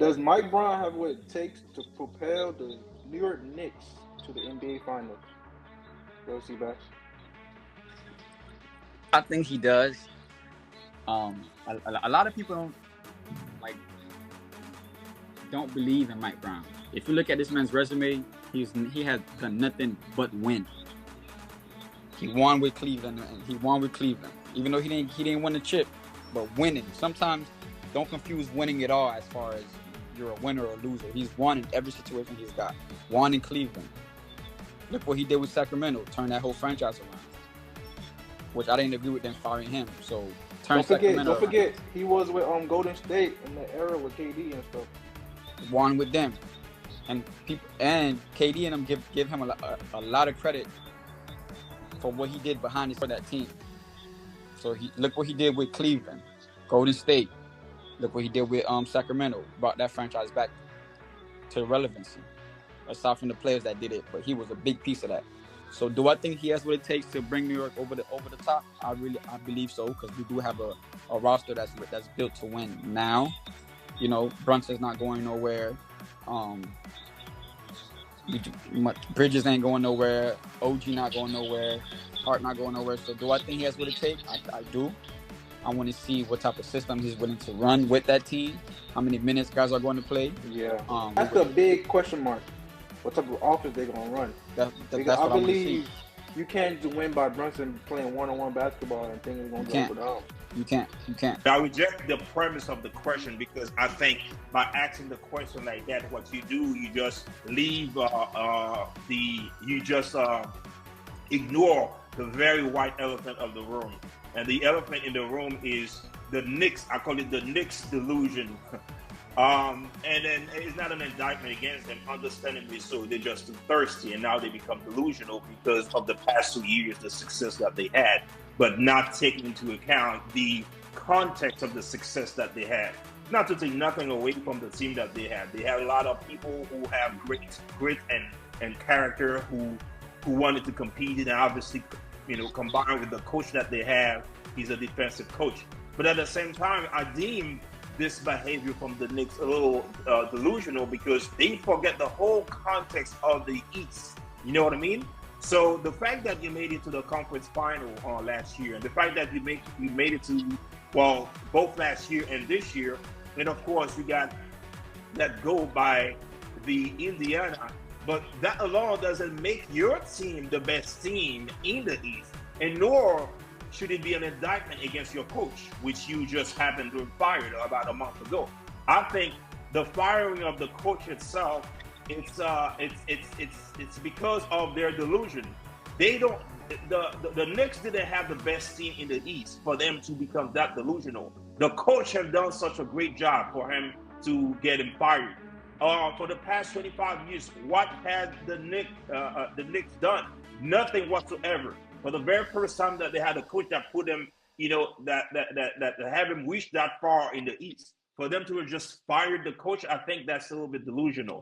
Does Mike Brown have what it takes to propel the New York Knicks to the NBA Finals? Go see Bass. I think he does. A lot of people like don't believe in Mike Brown. If you look at this man's resume, he has done nothing but win. He won with Cleveland, and he won with Cleveland, even though he didn't win the chip, but winning. Sometimes don't confuse winning at all as far as you're a winner or a loser. He's won in every situation he's got. Won in Cleveland. Look what he did with Sacramento, turned that whole franchise around. Which I didn't agree with them firing him. So Sacramento. Don't forget, he was with Golden State in the era with KD and stuff. Won with them, and KD and them give him a lot of credit for what he did behind for that team. So look what he did with Cleveland, Golden State. Look what he did with Sacramento. Brought that franchise back to relevancy. Aside from the players that did it, but he was a big piece of that. So do I think he has what it takes to bring New York over the top? I believe so, because we do have a roster that's built to win now. You know, Brunson's not going nowhere. Bridges ain't going nowhere. OG not going nowhere. Hart not going nowhere. So do I think he has what it takes? I do. I want to see what type of system he's willing to run with that team. How many minutes guys are going to play. Yeah. That's a big question mark. What type of offense they're going to run. That's what I believe you can't just win by Brunson playing one-on-one basketball and think it's going to go down. You can't. I reject the premise of the question, because I think by asking the question like that, what you do, you just leave ignore the very white elephant of the room. And the elephant in the room is the Knicks. I call it the Knicks delusion. And then it's not an indictment against them, understandably so. They're just too thirsty, and now they become delusional because of the past 2 years, the success that they had, but not taking into account the context of the success that they had. Not to take nothing away from the team that they had. They had a lot of people who have grit and character who wanted to compete, and obviously, combined with the coach that they have, he's a defensive coach. But at the same time, I deem this behavior from the Knicks a little delusional, because they forget the whole context of the East. You know what I mean? So the fact that you made it to the conference final last year, and the fact that you made it to, well, both last year and this year, and of course you got that goal by the Indiana, but that alone doesn't make your team the best team in the East, and nor should it be an indictment against your coach, which you just happened to have fired about a month ago. I think the firing of the coach itself, it's because of their delusion. They don't. The Knicks didn't have the best team in the East for them to become that delusional. The coach has done such a great job for him to get him fired. For the past 25 years, what had the Knicks done? Nothing whatsoever. For the very first time that they had a coach that put them, that have him reach that far in the East, for them to have just fired the coach, I think that's a little bit delusional.